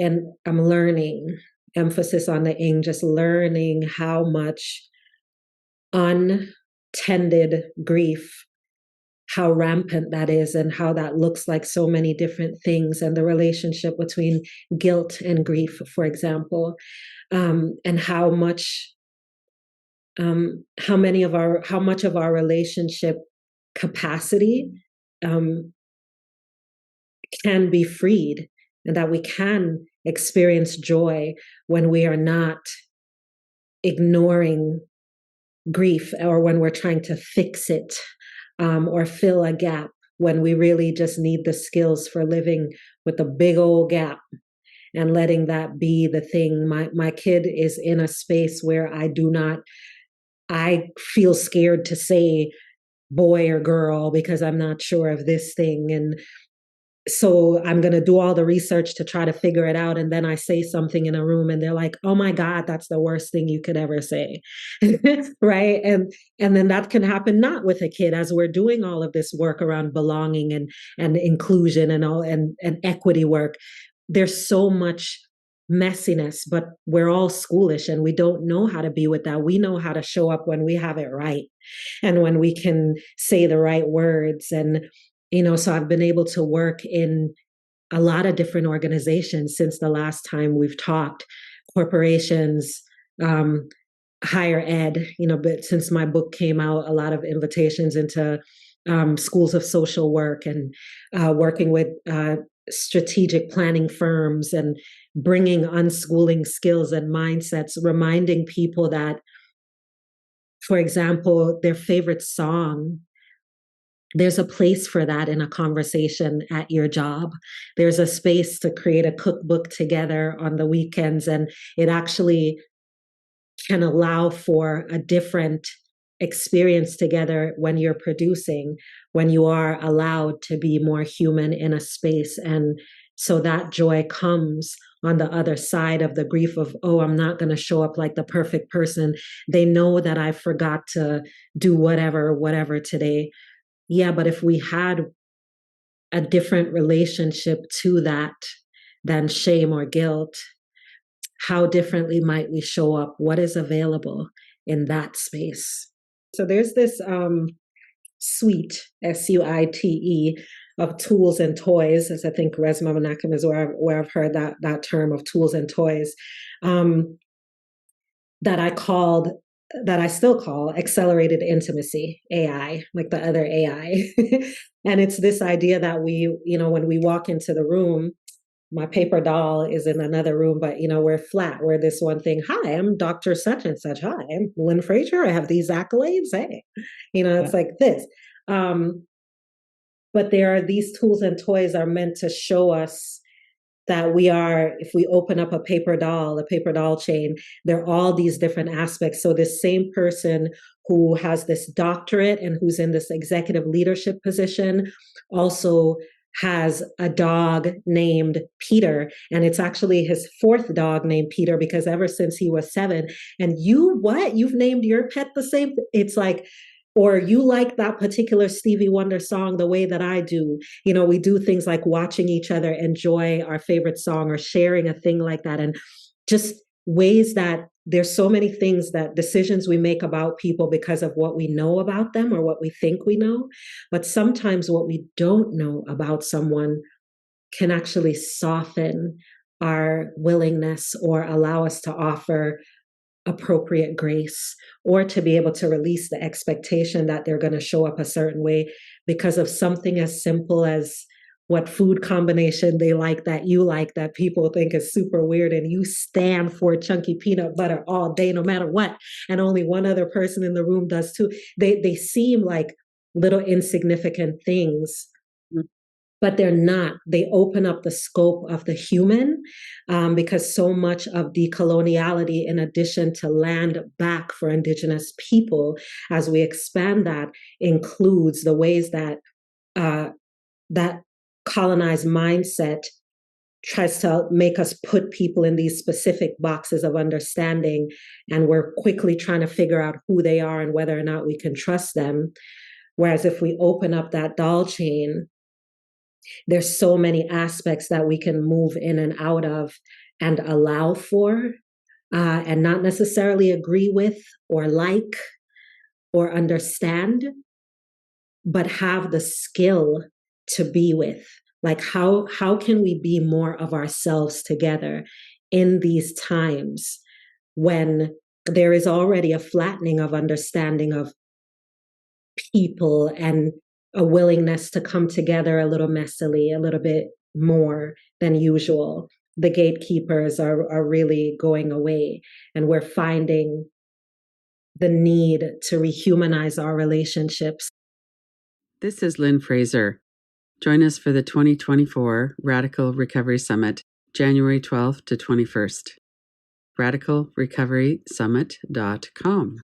and I'm learning, emphasis on the ing, just learning how much untended grief, how rampant that is, and how that looks like so many different things, and the relationship between guilt and grief, for example, and how much how much of our relationship capacity um, can be freed, and that we can experience joy when we are not ignoring grief, or when we're trying to fix it, or fill a gap, when we really just need the skills for living with a big old gap and letting that be the thing. My kid is in a space where I feel scared to say boy or girl because I'm not sure of this thing. And so I'm going to do all the research to try to figure it out. And then I say something in a room and they're like, oh my God, that's the worst thing you could ever say. Right. And then that can happen not with a kid, as we're doing all of this work around belonging and inclusion and all and equity work. There's so much messiness, but we're all schoolish and we don't know how to be with that. We know how to show up when we have it right and when we can say the right words. And so I've been able to work in a lot of different organizations since the last time we've talked, corporations, higher ed, but since my book came out, a lot of invitations into schools of social work, and working with strategic planning firms, and bringing unschooling skills and mindsets, reminding people that, for example, their favorite song, there's a place for that in a conversation at your job. There's a space to create a cookbook together on the weekends, and it actually can allow for a different experience together when you're producing, when you are allowed to be more human in a space. And so that joy comes on the other side of the grief of, oh, I'm not going to show up like the perfect person. They know that I forgot to do whatever today. Yeah, but if we had a different relationship to that than shame or guilt, how differently might we show up? What is available in that space? So there's this suite, SUITE, of tools and toys, as I think Rehumanizing is where I've heard that term of tools and toys, that I still call accelerated intimacy, AI, like the other AI. And it's this idea that when we walk into the room, my paper doll is in another room, but we're flat. We're this one thing. Hi, I'm Dr. Such and Such. Hi, I'm Lynn Frazier. I have these accolades. Hey, it's like this. But these tools and toys are meant to show us that if we open up a paper doll chain, there are all these different aspects. So this same person who has this doctorate and who's in this executive leadership position also has a dog named Peter, and it's actually his fourth dog named Peter, because ever since he was 7, and you've named your pet the same? It's like, or you like that particular Stevie Wonder song the way that I do. We do things like watching each other enjoy our favorite song, or sharing a thing like that. And just ways that there's so many things, that decisions we make about people because of what we know about them or what we think we know. But sometimes what we don't know about someone can actually soften our willingness, or allow us to offer appropriate grace, or to be able to release the expectation that they're going to show up a certain way because of something as simple as what food combination they like that you like, that people think is super weird, and you stand for chunky peanut butter all day no matter what, and only one other person in the room does too. They seem like little insignificant things, but they're not. They open up the scope of the human, because so much of decoloniality, in addition to land back for Indigenous people, as we expand that, includes the ways that that colonized mindset tries to make us put people in these specific boxes of understanding, and we're quickly trying to figure out who they are and whether or not we can trust them. Whereas if we open up that doll chain, There's so many aspects that we can move in and out of and allow for, and not necessarily agree with or like or understand, but have the skill to be with. Like how can we be more of ourselves together in these times when there is already a flattening of understanding of people and a willingness to come together a little messily, a little bit more than usual. The gatekeepers are really going away, and we're finding the need to rehumanize our relationships. This is Lynn Fraser. Join us for the 2024 Radical Recovery Summit, January 12th to 21st. RadicalRecoverySummit.com.